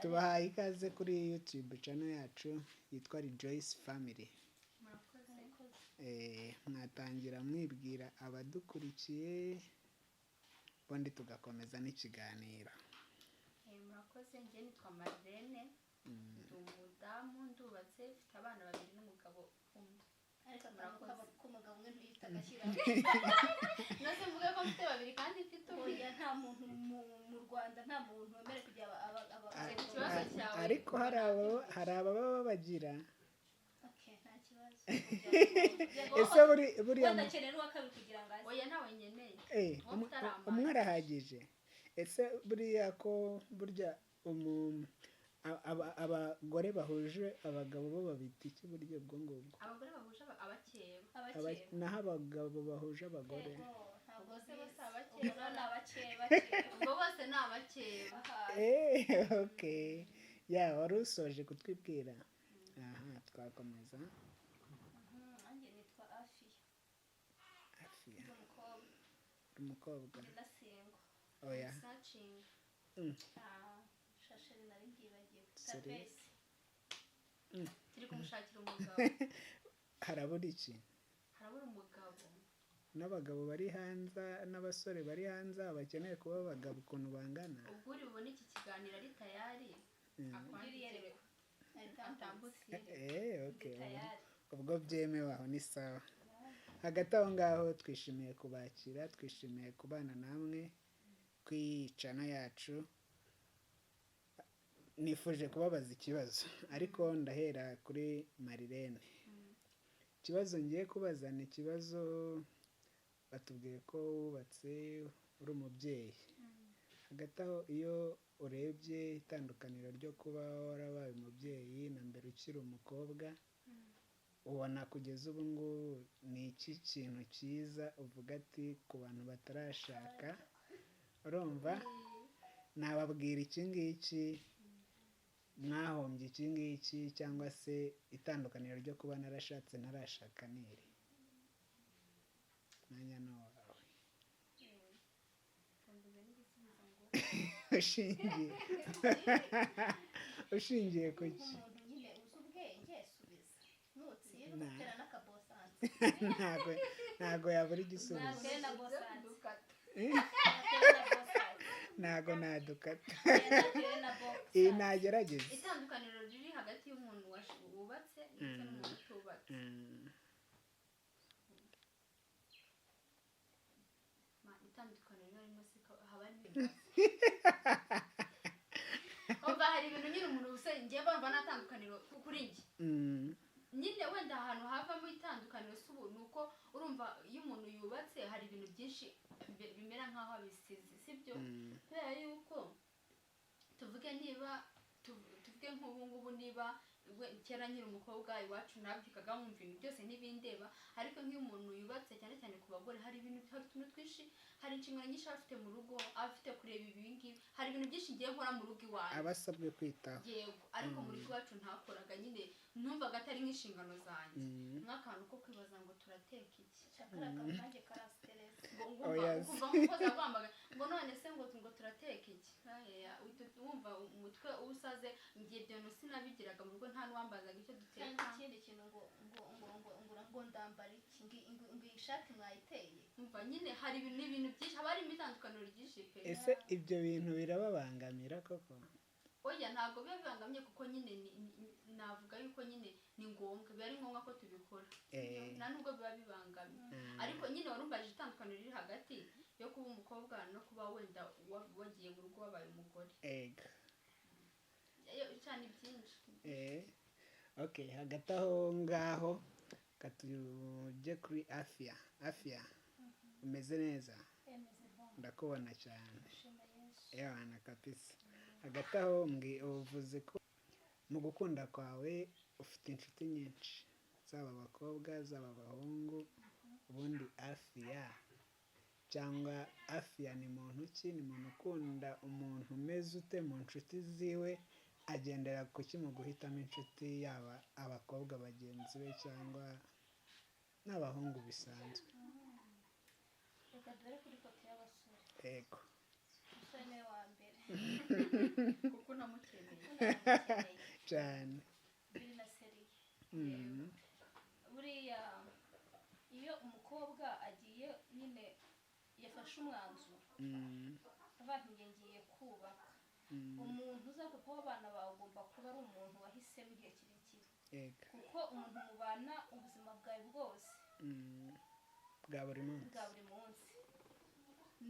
tubahaye ikaze kuri YouTube channel yacu yitwa Rejoice Family. Mwatangira mwibwira abadukurikiye ubundi tugakomeza n'ikiganiro. Murakoze, njye nitwa Marlene, ndi umudamu, ndubatse, mfite abana 2 n'umugabo umwe. Ariko murakoze ko umugabo umwe ntuyita agashyira nose mvuga ko mfite 2 kandi mfite uburya nta muntu mu Rwanda nta muntu wemere kujya ikibazo cyawe, ariko hari ababa bagira nta kibazo. ese buriya ndakenera uwa kabiri kugira ngo aze. Oya nawe nyeneye umwe arahagije. Ese buriya ko burya abagore bahuje abagabo bo babita iki buryo bwo ngubwo? Abagore bahuje abakeba, naho abagabo bahuje abagore ntabwo se bose abakeba n'abakeba, ubwo bose ni abakeba. Okay, ya wari usoje kutwibwira. Aha, twakomeza. Anjye nitwa Afia. Umukobwa ndasengo. Oya. Searching. Shasheri nari ngibagiye. Tapesi. Turi kumushakira umugabo. Harabura iki? Harabura umugabo. N'abagabo bari hanze n'abasore bari hanze bakeneye kuba abagabo ukuntu bangana. Ubwo uri bubone iki kiganiro ari tayari. Akwandikire. Okay. Ubwo byemewe aho ni sawa. Hagati aho ngaho twishimiye kubakira, twishimiye kubana namwe kwicana yacu. Nifuje kubabaza ikibazo ariko ndahera kuri Marilene. Ikibazo ngiye kubaza ni ikibazo batubwiye ko wubatse uri umubyeyi. Hagati aho iyo urebye itandukaniro ryo kuba warabaye umubyeyi na mbere ukiri umukobwa, ubona kugeza ubu ngubu ni iki kintu cyiza uvuga ati ku bantu batarashaka? Urumva nababwira iki ngiki, mwahombye iki ngiki, cyangwa se itandukaniro ryo kuba narashatse ntarashaka niri? Mwanya no wawe. Ushingiye ku ki? Ntago yabura igisubizo. Ntago nadukata. Iyi nagerageza. Itandukaniro riri hagati y'umuntu wubatse ndetse n'umuntu utubatse. Itandukaniro ririmo siko haba Oba hari ibintu nyine umuntu ngiye bumva natandukaniro kuri njye. Nyine wenda ahantu havamo itandukaniro s'ubu nuko urumva iyo umuntu yubatse hari ibintu byinshi bimera nkaho abisize, sibyo? Kubera yuko tuvuge nk'ubu ngubu niba kera nkiri umukobwa iwacu nabyukaga nkumva ibintu byose n'ibindeba, ariko nk'iyo umuntu yubatse cyane cyane ku bagore hari utuntu twinshi, hari inshingano nyinshi afite mu rugo, afite kureba ibingibi, hari ibintu byinshi ngiye nkora mu rugo iwanjye abasabwe kwitaho. Yego, ariko muri iwacu ntakoraga, nyine numvaga atari nk'inshingano zanjye. Nk'akantu ko kwibaza ngo turateka iki, shakara kanjye karasiterese ngo kuva mukoza kwambaga ngo none se ngo turateka iki, wumva umutwe usaze. Ngiye byo sinabigiraga mu rugo, nta n'uwambazaga icyo duteka. Ikindi kintu ngo ndambara iki, ngo ishati mwayiteye, umva nyine hari ibintu byinshi, haba harimo itandukaniro ryinshi pe. Ese ibyo bintu birababangamira koko? Oya, ntabwo biba bibangamye kuko nyine navuga yuko nyine ni ngombwa, biba ari ngombwa ko tubikora, nta nubwo biba bibangamye. Ariko nyine warumbaje itandukaniro riri hagati yo kuba umukobwa no kuba wenda wagiye mu rugo wabaye umugore. Cyane byinshi. Okay, hagati aho ngaho katujye kuri Afia. Umeze neza? Ndakubona cyane. Yana kabisa. Hagati aho uvuze ko mu gukunda kwawe ufite inshuti nyinshi, zaba abakobwa zaba abahungu. Ubundi Afia cyangwa Afia ni muntu ki? Ni muntu ukunda umuntu umeze ute mu nshuti ziwe? Agendera ku ki mu guhitamo inshuti, yaba abakobwa bagenzi be cyangwa n'abahungu bisanzwe? Reka dore kuri foto y'abasore. Yego. Umusore wa mbere kuko namukeneye. arabikeneye cyane. biri na seriye Mm. buriya iyo umukobwa agiye nyine yafashe umwanzuro Mm. avuga ati njye ngiye kubaka Mm. umuntu uza papa w'abana bawe ugomba kuba ari umuntu wahisemo igihe kirekire Yego. kuko umuntu mubana ubuzima bwawe bwose Mm. bwa buri munsi. bwa buri munsi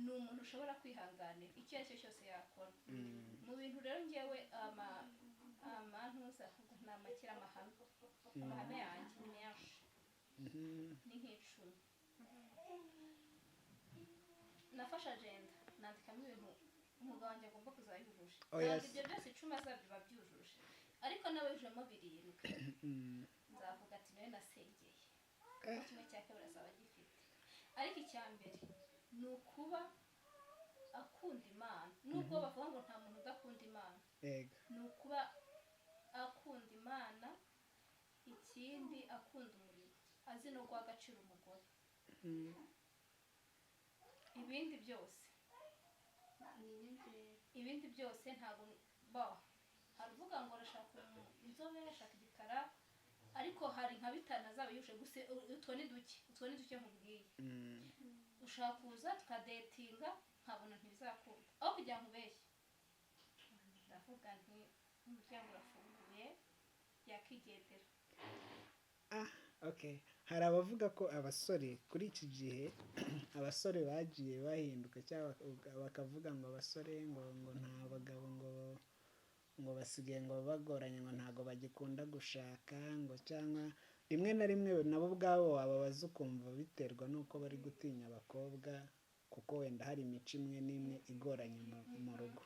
ni umuntu ushobora kwihanganira icyo ari cyo cyose yakora Mm. mu bintu rero ngewe amantuza ni amakira amahame yanjye ni menshi Mhm. ni nk'icumi nafashe agenda nandikamo ibintu umugabo wanjye agomba kuzaba yujuje Oh, ntabwo yes. ibyo byose icumi azabiba byujuje ariko nawe yujujemo birindwi Mm. nzavuga ati nawe nasengeye Eh. kimwe cya kabiri azaba agifite ariko icya mbere ni ukuba akunda imana nubwo bavuga ngo nta muntu udakunda imana Yego. ni ukuba akunda imana ikindi akunda umurimo azi no guha agaciro umugore Mm. ibindi byose ibindi byose ntabwo hari uvuga ngo arashaka inzobe arashaka igikara ariko hari nka bitanu azaba yuje gusa utwo ni duke nkubwiye Mm. ushaka kuza tukadetinga nkabona ntibizakunda aho kugira ngo ubeshye ndavuga nti umuryango urafunguye yakigendera Okay. Hari abavuga ko abasore kuri iki gihe abasore bagiye bahinduka cyangwa bakavuga ngo abasore ngo nta bagabo ngo basigaye ngo bagoranye ngo ntago bagikunda gushaka ngo cyangwa rimwe na rimwe nabo ubwabo wababaza ukumva biterwa n'uko bari gutinya abakobwa kuko wenda hari imico imwe n'imwe igoranye mu rugo.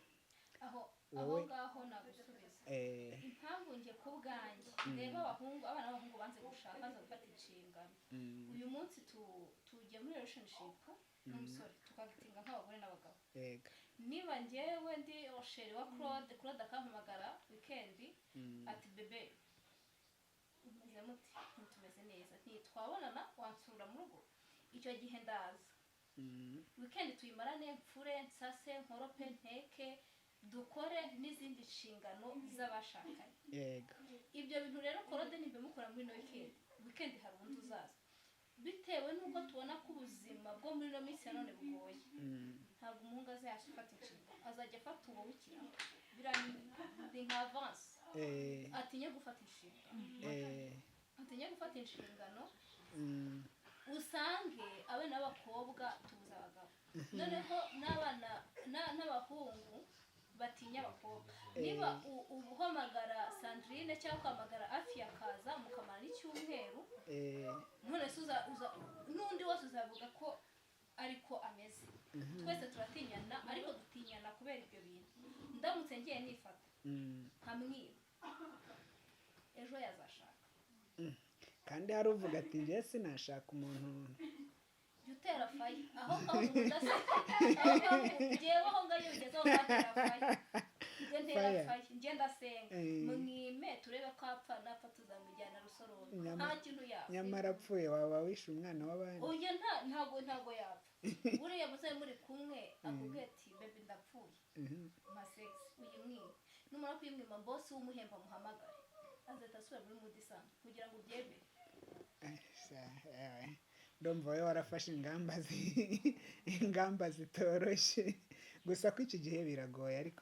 aho Wowe- ngaho nagusubiza Eh, impamvu njye ku bwanjye reba abana b'abahungu banze gushaka banze gufata inshingano mm, uyu munsi tujya muri relationship n'umusore tukagitinga nk'abagore n'abagabo yego. niba njyewe ndi osheri wa Claude akampamagara wikendi Mm, ati bebe umeze muti ntitumeze neza ntitwabonana wansura mu rugo icyo gihe ndaza mm, wikendi tuyimarane mfure nsase nkorope nteke dukore n'izindi nshingano z'abashakanye yego. ibyo bintu rero korode nimba mukora muri ino wikendi hari ubundi uzaza bitewe n'uko tubona ko ubuzima bwo muri ino minsi ya none bugoye Mm, ntabwo umuhungu azajya afata inshingano azajya afata uwo w'ikiraro ni nka avansi atinye gufata inshingano atinye gufata inshingano mm, usange abana b'abakobwa tubuze abagabo noneho n'abana n'abahungu batinya abakobwa niba uhamagara Sandrine cyangwa uhamagara Afi akaza mukamara n'icyumweru none se n'undi wese uzavuga ko ariko ameze twese turatinyana ariko dutinyana kubera ibyo bintu ndamutse ngiye nifata nkamwiba ejo yazashaka kandi hari uvuga ati njye sinashaka umuntu jya utera fayi aho ngaho udase aho ngaho ngewe aho ngaho iyo bigeze aho ngatera fayi njye ntera fayi njye ndasenga mwime turebe ko apfa napfa tuzamujyana rusororo nta kintu yapfa nyamara apfuye waba wishe umwana w'abandi. oya ntago yapfa buriya musore muri kumwe akubwiye ati bebe ndapfuye masegisi uyimwime numara kuyimwima bosi w'umuhemba muhamagare azahita asubira muri mudi isanzwe kugira ngo ubyemere ndumva wowe warafashe ingamba zitoroshye gusa ko iki gihe biragoye ariko